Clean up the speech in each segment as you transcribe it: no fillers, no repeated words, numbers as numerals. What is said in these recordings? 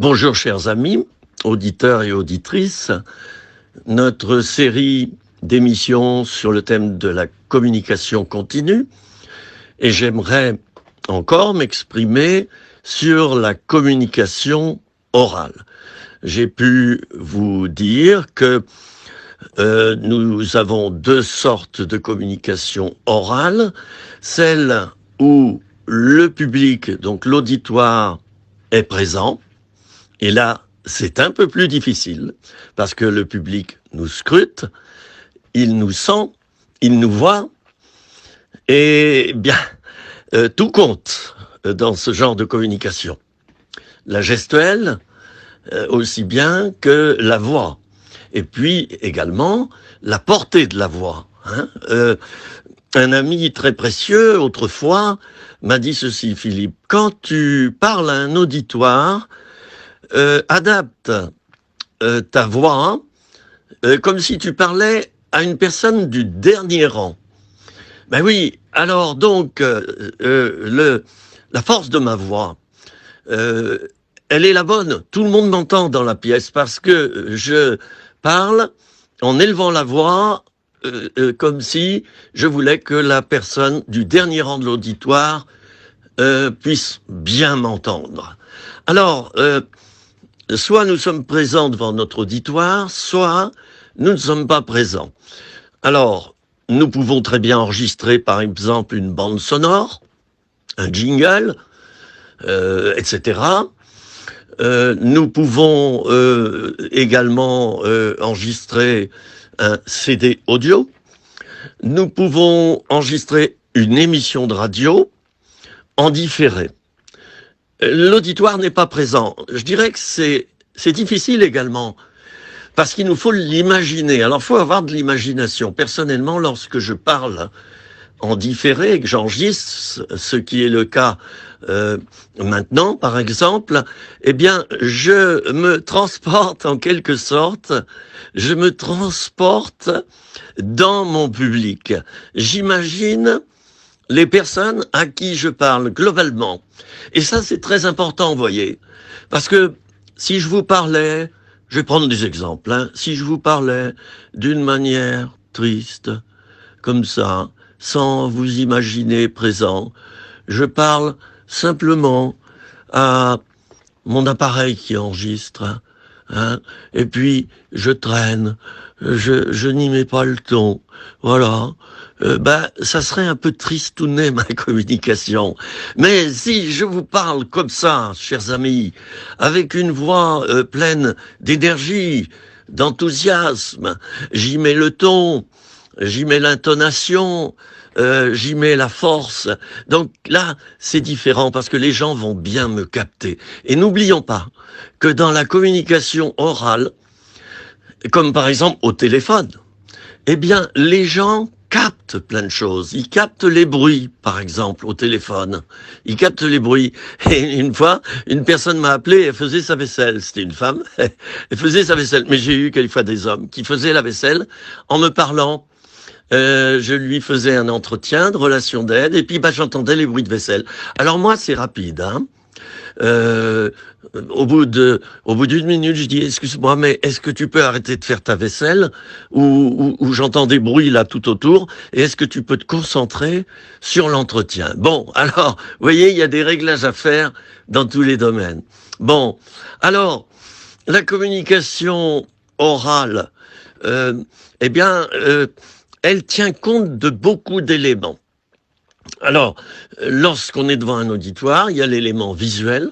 Bonjour chers amis, auditeurs et auditrices. Notre série d'émissions sur le thème de la communication continue et j'aimerais encore m'exprimer sur la communication orale. J'ai pu vous dire que nous avons deux sortes de communication orale, celle où le public, donc l'auditoire, est présent. Et là, c'est un peu plus difficile, parce que le public nous scrute, il nous sent, il nous voit, et bien, tout compte dans ce genre de communication. La gestuelle, aussi bien que la voix. Et puis, également, la portée de la voix. Un ami très précieux, autrefois, m'a dit ceci, Philippe, quand tu parles à un auditoire, adapte ta voix comme si tu parlais à une personne du dernier rang. Ben oui, alors donc la force de ma voix, elle est la bonne. Tout le monde m'entend dans la pièce parce que je parle en élevant la voix comme si je voulais que la personne du dernier rang de l'auditoire puisse bien m'entendre. Alors, soit nous sommes présents devant notre auditoire, soit nous ne sommes pas présents. Alors, nous pouvons très bien enregistrer, par exemple, une bande sonore, un jingle, etc. Nous pouvons également enregistrer un CD audio. Nous pouvons enregistrer une émission de radio en différé. L'auditoire n'est pas présent. Je dirais que c'est difficile également, parce qu'il nous faut l'imaginer. Alors, il faut avoir de l'imagination. Personnellement, lorsque je parle en différé et que j'enregistre, ce qui est le cas maintenant, par exemple, eh bien, je me transporte en quelque sorte, je me transporte dans mon public. J'imagine les personnes à qui je parle globalement. Et ça, c'est très important, vous voyez. Parce que si je vous parlais, je vais prendre des exemples, si je vous parlais d'une manière triste, comme ça, sans vous imaginer présent, je parle simplement à mon appareil qui enregistre, et puis je traîne, je n'y mets pas le ton, voilà. Ça serait un peu tristounet ma communication. Mais si je vous parle comme ça, chers amis, avec une voix pleine d'énergie, d'enthousiasme, j'y mets le ton, j'y mets l'intonation, j'y mets la force. Donc là, c'est différent parce que les gens vont bien me capter. Et n'oublions pas que dans la communication orale, comme par exemple au téléphone, eh bien, les gens captent plein de choses. Ils captent les bruits, par exemple, au téléphone. Ils captent les bruits. Et une fois, une personne m'a appelé, elle faisait sa vaisselle. C'était une femme. Elle faisait sa vaisselle. Mais j'ai eu quelquefois des hommes qui faisaient la vaisselle en me parlant. Je lui faisais un entretien de relation d'aide et puis j'entendais les bruits de vaisselle. Alors moi, c'est rapide, au bout d'une minute, je dis, excuse-moi, mais est-ce que tu peux arrêter de faire ta vaisselle ou j'entends des bruits là tout autour et est-ce que tu peux te concentrer sur l'entretien? Bon, alors, vous voyez, il y a des réglages à faire dans tous les domaines. Bon, alors, la communication orale, elle tient compte de beaucoup d'éléments. Alors, lorsqu'on est devant un auditoire, il y a l'élément visuel,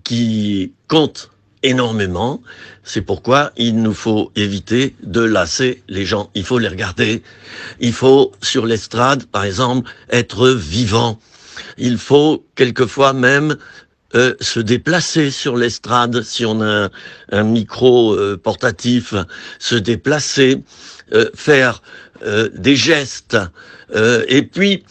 qui compte énormément. C'est pourquoi il nous faut éviter de lasser les gens. Il faut les regarder. Il faut, sur l'estrade, par exemple, être vivant. Il faut, quelquefois même, se déplacer sur l'estrade, si on a un micro portatif, se déplacer, faire des gestes, et puis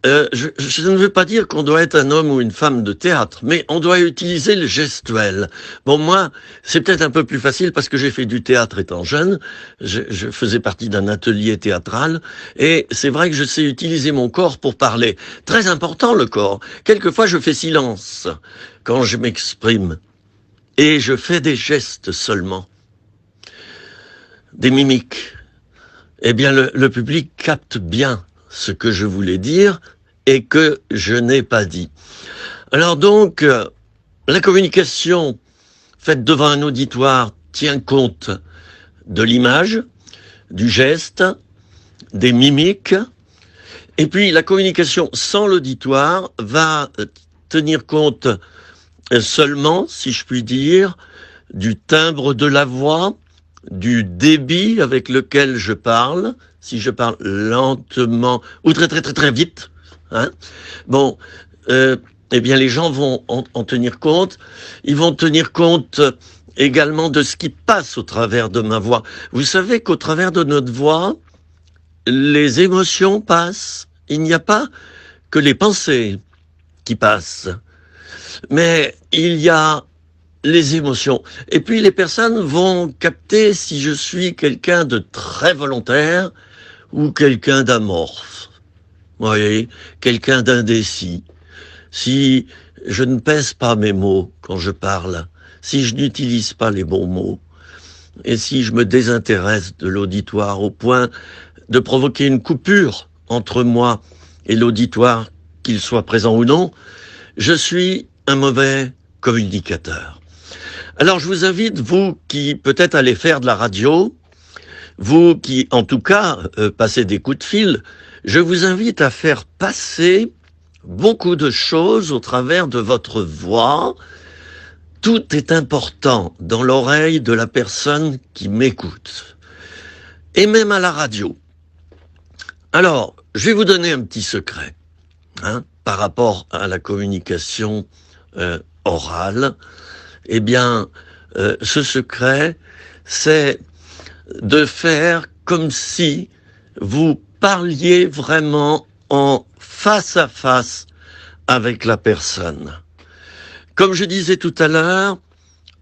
je ne veux pas dire qu'on doit être un homme ou une femme de théâtre, mais on doit utiliser le gestuel. Bon, moi, c'est peut-être un peu plus facile parce que j'ai fait du théâtre étant jeune, je faisais partie d'un atelier théâtral, et c'est vrai que je sais utiliser mon corps pour parler. Très important, le corps. Quelquefois, je fais silence quand je m'exprime. et je fais des gestes seulement, des mimiques, eh bien le public capte bien ce que je voulais dire et que je n'ai pas dit. Alors donc, la communication faite devant un auditoire tient compte de l'image, du geste, des mimiques, et puis la communication sans l'auditoire va tenir compte seulement, si je puis dire, du timbre de la voix, du débit avec lequel je parle, si je parle lentement ou très très très très vite. Hein. Bon, eh bien les gens vont en tenir compte. Ils vont tenir compte également de ce qui passe au travers de ma voix. Vous savez qu'au travers de notre voix, les émotions passent. Il n'y a pas que les pensées qui passent, mais il y a les émotions. Et puis les personnes vont capter si je suis quelqu'un de très volontaire ou quelqu'un d'amorphe. Vous voyez, quelqu'un d'indécis. Si je ne pèse pas mes mots quand je parle, si je n'utilise pas les bons mots, et si je me désintéresse de l'auditoire au point de provoquer une coupure entre moi et l'auditoire, qu'il soit présent ou non, je suis un mauvais communicateur. Alors je vous invite, vous qui peut-être allez faire de la radio, vous qui en tout cas passez des coups de fil, je vous invite à faire passer beaucoup de choses au travers de votre voix. Tout est important dans l'oreille de la personne qui m'écoute, et même à la radio. Alors, je vais vous donner un petit secret par rapport à la communication orale. Eh bien, ce secret, c'est de faire comme si vous parliez vraiment en face à face avec la personne. Comme je disais tout à l'heure,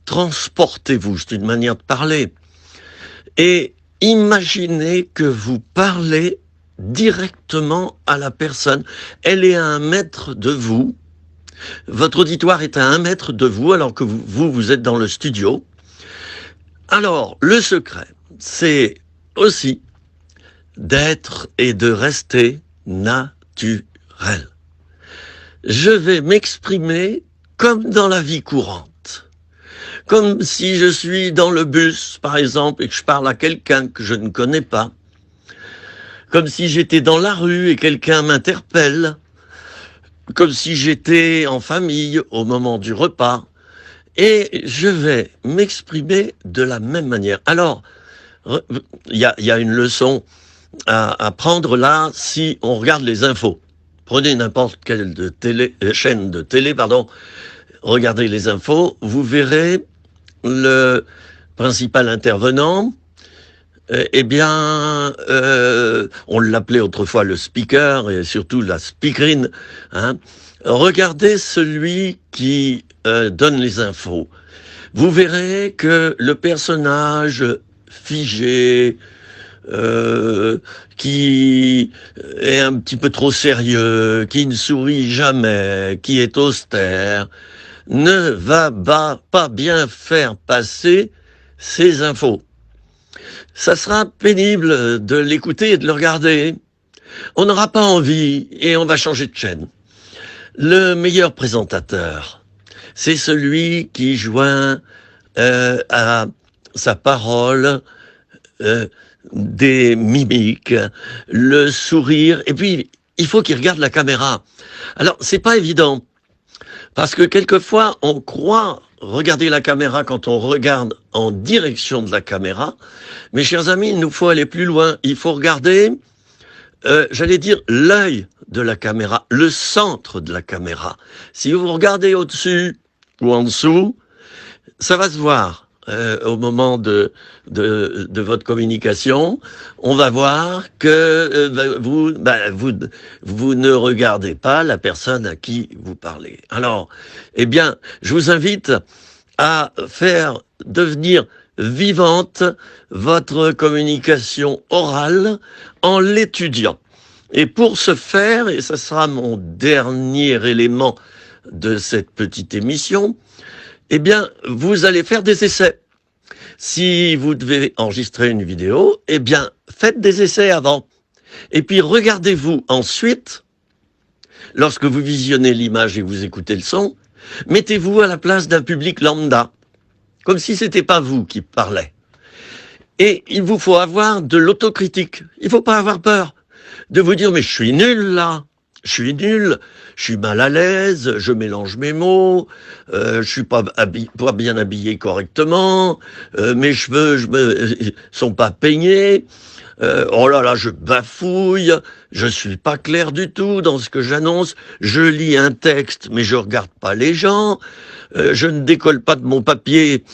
transportez-vous, c'est une manière de parler, et imaginez que vous parlez directement à la personne. Elle est à 1 mètre de vous, votre auditoire est à 1 mètre de vous, alors que vous êtes dans le studio. Alors, le secret, c'est aussi d'être et de rester naturel. Je vais m'exprimer comme dans la vie courante. Comme si je suis dans le bus, par exemple, et que je parle à quelqu'un que je ne connais pas. Comme si j'étais dans la rue et quelqu'un m'interpelle. Comme si j'étais en famille au moment du repas. Et je vais m'exprimer de la même manière. Alors, il y a une leçon à prendre là si on regarde les infos. Prenez n'importe quelle chaîne de télé, regardez les infos, vous verrez le principal intervenant, on l'appelait autrefois le speaker et surtout la speakerine. Regardez celui qui donne les infos. Vous verrez que le personnage figé, qui est un petit peu trop sérieux, qui ne sourit jamais, qui est austère, ne va pas bien faire passer ses infos. Ça sera pénible de l'écouter et de le regarder. On n'aura pas envie et on va changer de chaîne. Le meilleur présentateur, c'est celui qui joint à sa parole des mimiques, le sourire, et puis il faut qu'il regarde la caméra. Alors, c'est pas évident, parce que quelquefois, on croit regarder la caméra quand on regarde en direction de la caméra, mais chers amis, il nous faut aller plus loin. Il faut regarder, j'allais dire, l'œil de la caméra, le centre de la caméra. Si vous regardez au-dessus ou en dessous, ça va se voir. Au moment de votre communication, on va voir que vous ne regardez pas la personne à qui vous parlez. Alors, eh bien, je vous invite à faire devenir vivante votre communication orale en l'étudiant. Et pour ce faire, et ce sera mon dernier élément de cette petite émission, eh bien, vous allez faire des essais. Si vous devez enregistrer une vidéo, eh bien, faites des essais avant. Et puis, regardez-vous ensuite, lorsque vous visionnez l'image et vous écoutez le son, mettez-vous à la place d'un public lambda, comme si c'était pas vous qui parlez. Et il vous faut avoir de l'autocritique. Il ne faut pas avoir peur de vous dire, mais je suis nul là. Je suis nul, je suis mal à l'aise, je mélange mes mots, je suis pas bien habillé correctement, mes cheveux sont pas peignés, oh là là, je bafouille, je suis pas clair du tout dans ce que j'annonce, je lis un texte mais je regarde pas les gens, je ne décolle pas de mon papier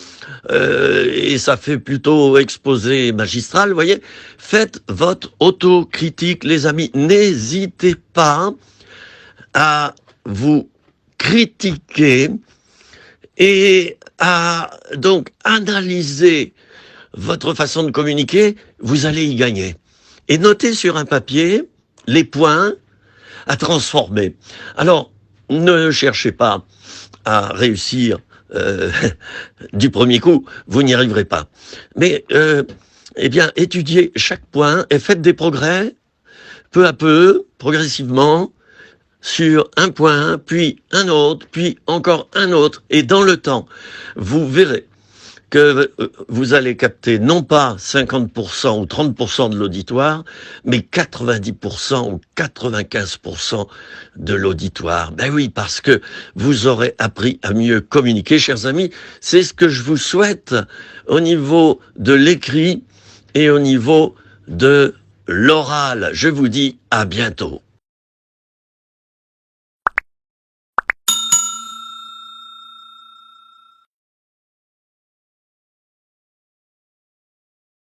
et ça fait plutôt exposé magistral, vous voyez. Faites votre autocritique, les amis. N'hésitez pas à vous critiquer et à donc analyser votre façon de communiquer. Vous allez y gagner. Et notez sur un papier les points à transformer. Alors, ne cherchez pas à réussir du premier coup, vous n'y arriverez pas. Mais, eh bien, étudiez chaque point et faites des progrès, peu à peu, progressivement, sur un point, puis un autre, puis encore un autre. Et dans le temps, vous verrez que vous allez capter non pas 50% ou 30% de l'auditoire, mais 90% ou 95% de l'auditoire. Ben oui, parce que vous aurez appris à mieux communiquer, chers amis. C'est ce que je vous souhaite au niveau de l'écrit et au niveau de l'oral. Je vous dis à bientôt.